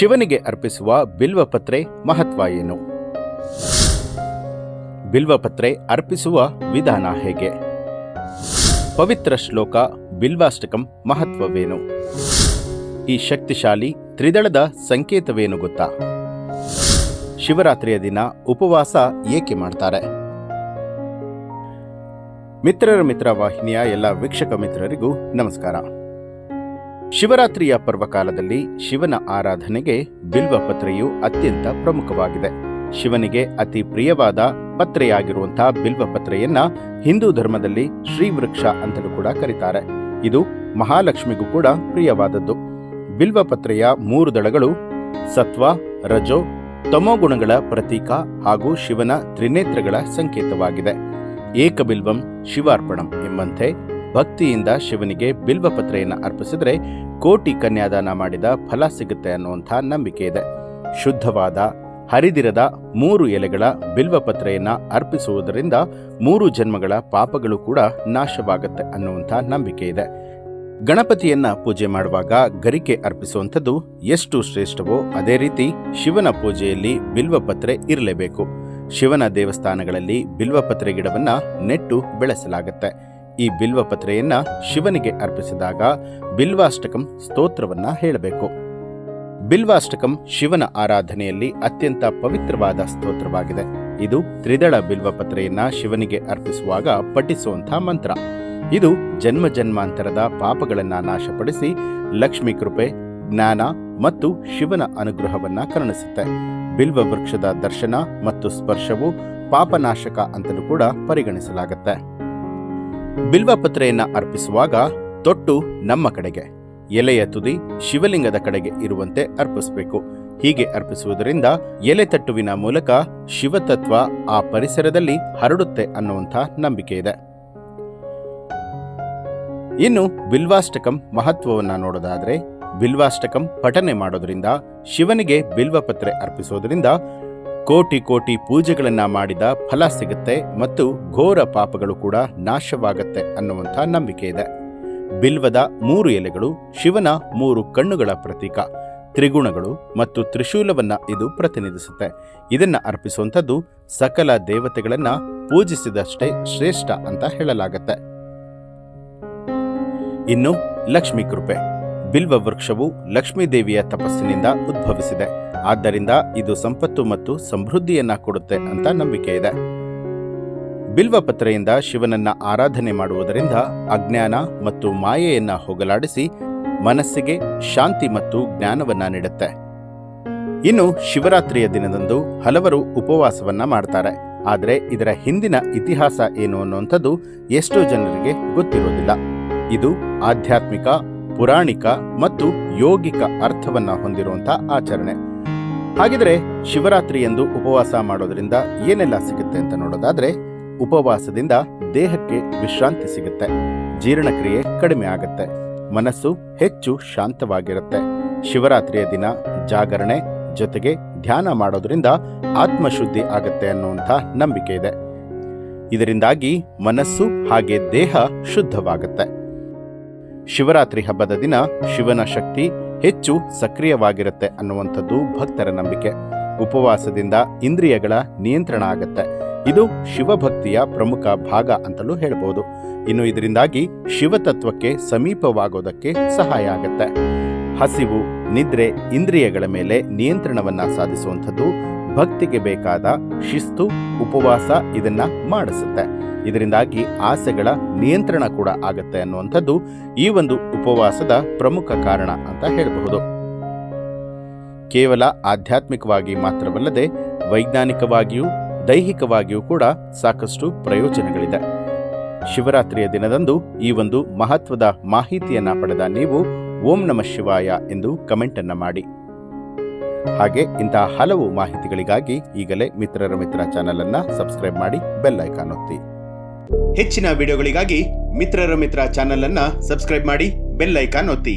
ಶಿವನಿಗೆ ಅರ್ಪಿಸುವ ಬಿಲ್ವಪತ್ರೆ ಮಹತ್ವ ಏನು? ಬಿಲ್ವಪತ್ರೆ ಅರ್ಪಿಸುವ ವಿಧಾನ ಹೇಗೆ? ಪವಿತ್ರ ಶ್ಲೋಕ ಬಿಲ್ವಾಷ್ಟಕಂ ಮಹತ್ವವೇನು? ಈ ಶಕ್ತಿಶಾಲಿ ತ್ರಿದಳದ ಸಂಕೇತವೇನು ಗೊತ್ತಾ? ಶಿವರಾತ್ರಿಯ ದಿನ ಉಪವಾಸ ಏಕೆ ಮಾಡ್ತಾರೆ? ಮಿತ್ರರ ಮಿತ್ರ ವಾಹಿನಿಯ ಎಲ್ಲ ವೀಕ್ಷಕ ಮಿತ್ರರಿಗೂ ನಮಸ್ಕಾರ. ಶಿವರಾತ್ರಿಯ ಪರ್ವಕಾಲದಲ್ಲಿ ಶಿವನ ಆರಾಧನೆಗೆ ಬಿಲ್ವಪತ್ರೆಯು ಅತ್ಯಂತ ಪ್ರಮುಖವಾಗಿದೆ. ಶಿವನಿಗೆ ಅತಿ ಪ್ರಿಯವಾದ ಪತ್ರೆಯಾಗಿರುವಂತಹ ಬಿಲ್ವಪತ್ರೆಯನ್ನ ಹಿಂದೂ ಧರ್ಮದಲ್ಲಿ ಶ್ರೀವೃಕ್ಷ ಅಂತಲೂ ಕೂಡ ಕರೀತಾರೆ. ಇದು ಮಹಾಲಕ್ಷ್ಮಿಗೂ ಕೂಡ ಪ್ರಿಯವಾದದ್ದು. ಬಿಲ್ವಪತ್ರೆಯ 3 ದಳಗಳು ಸತ್ವ, ರಜೋ, ತಮೋಗುಣಗಳ ಪ್ರತೀಕ ಹಾಗೂ ಶಿವನ ತ್ರಿನೇತ್ರಗಳ ಸಂಕೇತವಾಗಿದೆ. ಏಕಬಿಲ್ವಂ ಶಿವಾರ್ಪಣಂ ಎಂಬಂತೆ ಭಕ್ತಿಯಿಂದ ಶಿವನಿಗೆ ಬಿಲ್ವಪತ್ರೆಯನ್ನು ಅರ್ಪಿಸಿದರೆ ಕೋಟಿ ಕನ್ಯಾದಾನ ಮಾಡಿದ ಫಲ ಸಿಗುತ್ತೆ ಅನ್ನುವಂಥ ನಂಬಿಕೆ ಇದೆ. ಶುದ್ಧವಾದ ಹರಿದಿರದ 3 ಎಲೆಗಳ ಬಿಲ್ವಪತ್ರೆಯನ್ನ ಅರ್ಪಿಸುವುದರಿಂದ 3 ಜನ್ಮಗಳ ಪಾಪಗಳು ಕೂಡ ನಾಶವಾಗುತ್ತೆ ಅನ್ನುವಂಥ ನಂಬಿಕೆ ಇದೆ. ಗಣಪತಿಯನ್ನ ಪೂಜೆ ಮಾಡುವಾಗ ಗರಿಕೆ ಅರ್ಪಿಸುವಂಥದ್ದು ಎಷ್ಟು ಶ್ರೇಷ್ಠವೋ ಅದೇ ರೀತಿ ಶಿವನ ಪೂಜೆಯಲ್ಲಿ ಬಿಲ್ವಪತ್ರೆ ಇರಲೇಬೇಕು. ಶಿವನ ದೇವಸ್ಥಾನಗಳಲ್ಲಿ ಬಿಲ್ವಪತ್ರೆ ಗಿಡವನ್ನ ನೆಟ್ಟು ಬೆಳೆಸಲಾಗುತ್ತೆ. ಈ ಬಿಲ್ವಪತ್ರೆಯನ್ನ ಶಿವನಿಗೆ ಅರ್ಪಿಸಿದಾಗ ಬಿಲ್ವಾಷ್ಟಕಂ ಸ್ತೋತ್ರವನ್ನ ಹೇಳಬೇಕು. ಬಿಲ್ವಾಷ್ಟಕಂ ಶಿವನ ಆರಾಧನೆಯಲ್ಲಿ ಅತ್ಯಂತ ಪವಿತ್ರವಾದ ಸ್ತೋತ್ರವಾಗಿದೆ. ಇದು ತ್ರಿದಳ ಬಿಲ್ವಪತ್ರೆಯನ್ನ ಶಿವನಿಗೆ ಅರ್ಪಿಸುವಾಗ ಪಠಿಸುವಂತಹ ಮಂತ್ರ. ಇದು ಜನ್ಮ ಜನ್ಮಾಂತರದ ಪಾಪಗಳನ್ನ ನಾಶಪಡಿಸಿ ಲಕ್ಷ್ಮೀ ಕೃಪೆ, ಜ್ಞಾನ ಮತ್ತು ಶಿವನ ಅನುಗ್ರಹವನ್ನ ಕರುಣಿಸುತ್ತೆ. ಬಿಲ್ವ ವೃಕ್ಷದ ದರ್ಶನ ಮತ್ತು ಸ್ಪರ್ಶವು ಪಾಪನಾಶಕ ಅಂತಲೂ ಕೂಡ ಪರಿಗಣಿಸಲಾಗುತ್ತೆ. ಬಿಲ್ವಪತ್ರೆಯನ್ನ ಅರ್ಪಿಸುವಾಗ ತೊಟ್ಟು ನಮ್ಮ ಕಡೆಗೆ, ಎಲೆಯ ತುದಿ ಶಿವಲಿಂಗದ ಕಡೆಗೆ ಇರುವಂತೆ ಅರ್ಪಿಸಬೇಕು. ಹೀಗೆ ಅರ್ಪಿಸುವುದರಿಂದ ಎಲೆ ತಟ್ಟುವಿನ ಮೂಲಕ ಶಿವತತ್ವ ಆ ಪರಿಸರದಲ್ಲಿ ಹರಡುತ್ತೆ ಅನ್ನುವಂಥ ನಂಬಿಕೆ ಇದೆ. ಇನ್ನು ಬಿಲ್ವಾಷ್ಟಕಂ ಮಹತ್ವವನ್ನ ನೋಡೋದಾದ್ರೆ, ಬಿಲ್ವಾಷ್ಟಕಂ ಪಠನೆ ಮಾಡೋದ್ರಿಂದ, ಶಿವನಿಗೆ ಬಿಲ್ವಪತ್ರೆ ಅರ್ಪಿಸೋದ್ರಿಂದ ಕೋಟಿ ಕೋಟಿ ಪೂಜೆಗಳನ್ನ ಮಾಡಿದ ಫಲ ಸಿಗುತ್ತೆ ಮತ್ತು ಘೋರ ಪಾಪಗಳು ಕೂಡ ನಾಶವಾಗತ್ತೆ ಅನ್ನುವಂಥ ನಂಬಿಕೆ ಇದೆ. ಬಿಲ್ವದ 3 ಎಲೆಗಳು ಶಿವನ 3 ಕಣ್ಣುಗಳ ಪ್ರತೀಕ, ತ್ರಿಗುಣಗಳು ಮತ್ತು ತ್ರಿಶೂಲವನ್ನ ಇದು ಪ್ರತಿನಿಧಿಸುತ್ತೆ. ಇದನ್ನ ಅರ್ಪಿಸುವಂಥದ್ದು ಸಕಲ ದೇವತೆಗಳನ್ನ ಪೂಜಿಸಿದಷ್ಟೇ ಶ್ರೇಷ್ಠ ಅಂತ ಹೇಳಲಾಗತ್ತೆ. ಇನ್ನು ಲಕ್ಷ್ಮೀ ಕೃಪೆ. ಬಿಲ್ವ ವೃಕ್ಷವು ಲಕ್ಷ್ಮೀದೇವಿಯ ತಪಸ್ಸಿನಿಂದ ಉದ್ಭವಿಸಿದೆ. ಆದ್ದರಿಂದ ಇದು ಸಂಪತ್ತು ಮತ್ತು ಸಮೃದ್ಧಿಯನ್ನ ಕೊಡುತ್ತೆ ಅಂತ ನಂಬಿಕೆ ಇದೆ. ಬಿಲ್ವಪತ್ರೆಯಿಂದ ಶಿವನನ್ನ ಆರಾಧನೆ ಮಾಡುವುದರಿಂದ ಅಜ್ಞಾನ ಮತ್ತು ಮಾಯೆಯನ್ನ ಹೋಗಲಾಡಿಸಿ ಮನಸ್ಸಿಗೆ ಶಾಂತಿ ಮತ್ತು ಜ್ಞಾನವನ್ನ ನೀಡುತ್ತೆ. ಇನ್ನು ಶಿವರಾತ್ರಿಯ ದಿನದಂದು ಹಲವರು ಉಪವಾಸವನ್ನ ಮಾಡ್ತಾರೆ. ಆದರೆ ಇದರ ಹಿಂದಿನ ಇತಿಹಾಸ ಏನು ಅನ್ನುವಂಥದ್ದು ಎಷ್ಟೋ ಜನರಿಗೆ ಗೊತ್ತಿರೋದಿಲ್ಲ. ಇದು ಆಧ್ಯಾತ್ಮಿಕ, ಪುರಾಣಿಕ ಮತ್ತು ಯೋಗಿಕ ಅರ್ಥವನ್ನ ಹೊಂದಿರುವಂತಹ ಆಚರಣೆ. ಹಾಗಿದ್ರೆ ಶಿವರಾತ್ರಿಯಂದು ಉಪವಾಸ ಮಾಡೋದ್ರಿಂದ ಏನೆಲ್ಲ ಸಿಗುತ್ತೆ ಅಂತ ನೋಡೋದಾದ್ರೆ, ಉಪವಾಸದಿಂದ ದೇಹಕ್ಕೆ ವಿಶ್ರಾಂತಿ ಸಿಗುತ್ತೆ, ಜೀರ್ಣಕ್ರಿಯೆ ಕಡಿಮೆ ಆಗುತ್ತೆ, ಮನಸ್ಸು ಹೆಚ್ಚು ಶಾಂತವಾಗಿರುತ್ತೆ. ಶಿವರಾತ್ರಿಯ ದಿನ ಜಾಗರಣೆ ಜೊತೆಗೆ ಧ್ಯಾನ ಮಾಡೋದ್ರಿಂದ ಆತ್ಮಶುದ್ಧಿ ಆಗುತ್ತೆ ಅನ್ನುವಂಥ ನಂಬಿಕೆ ಇದೆ. ಇದರಿಂದಾಗಿ ಮನಸ್ಸು ಹಾಗೆ ದೇಹ ಶುದ್ಧವಾಗುತ್ತೆ. ಶಿವರಾತ್ರಿ ಹಬ್ಬದ ದಿನ ಶಿವನ ಶಕ್ತಿ ಹೆಚ್ಚು ಸಕ್ರಿಯವಾಗಿರುತ್ತೆ ಅನ್ನುವಂಥದ್ದು ಭಕ್ತರ ನಂಬಿಕೆ. ಉಪವಾಸದಿಂದ ಇಂದ್ರಿಯಗಳ ನಿಯಂತ್ರಣ ಆಗುತ್ತೆ. ಇದು ಶಿವಭಕ್ತಿಯ ಪ್ರಮುಖ ಭಾಗ ಅಂತಲೂ ಹೇಳಬಹುದು. ಇನ್ನು ಇದರಿಂದಾಗಿ ಶಿವತತ್ವಕ್ಕೆ ಸಮೀಪವಾಗೋದಕ್ಕೆ ಸಹಾಯ ಆಗುತ್ತೆ. ಹಸಿವು, ನಿದ್ರೆ, ಇಂದ್ರಿಯಗಳ ಮೇಲೆ ನಿಯಂತ್ರಣವನ್ನ ಸಾಧಿಸುವಂಥದ್ದು ಭಕ್ತಿಗೆ ಬೇಕಾದ ಶಿಸ್ತು. ಉಪವಾಸ ಇದನ್ನ ಮಾಡಿಸುತ್ತೆ. ಇದರಿಂದಾಗಿ ಆಸೆಗಳ ನಿಯಂತ್ರಣ ಕೂಡ ಆಗುತ್ತೆ ಅನ್ನುವಂಥದ್ದು ಈ ಒಂದು ಉಪವಾಸದ ಪ್ರಮುಖ ಕಾರಣ ಅಂತ ಹೇಳಬಹುದು. ಕೇವಲ ಆಧ್ಯಾತ್ಮಿಕವಾಗಿ ಮಾತ್ರವಲ್ಲದೆ ವೈಜ್ಞಾನಿಕವಾಗಿಯೂ ದೈಹಿಕವಾಗಿಯೂ ಕೂಡ ಸಾಕಷ್ಟು ಪ್ರಯೋಜನಗಳಿದೆ. ಶಿವರಾತ್ರಿಯ ದಿನದಂದು ಈ ಒಂದು ಮಹತ್ವದ ಮಾಹಿತಿಯನ್ನ ಪಡೆದ ನೀವು ಓಂ ನಮಃ ಶಿವಾಯ ಎಂದು ಕಮೆಂಟ್ ಅನ್ನ ಮಾಡಿ. ಹಾಗೆ ಇಂತಹ ಹಲವು ಮಾಹಿತಿಗಳಿಗಾಗಿ ಈಗಲೇ ಮಿತ್ರರ ಮಿತ್ರ ಚಾನೆಲ್ ಅನ್ನ ಸಬ್ಸ್ಕ್ರೈಬ್ ಮಾಡಿ, ಬೆಲ್ ಐಕಾನ್ ಒತ್ತಿ. ಹೆಚ್ಚಿನ ವಿಡಿಯೋಗಳಿಗಾಗಿ ಮಿತ್ರರ ಮಿತ್ರ ಚಾನೆಲ್ ಅನ್ನ ಸಬ್ಸ್ಕ್ರೈಬ್ ಮಾಡಿ, ಬೆಲ್ ಐಕಾನ್ ಒತ್ತಿ.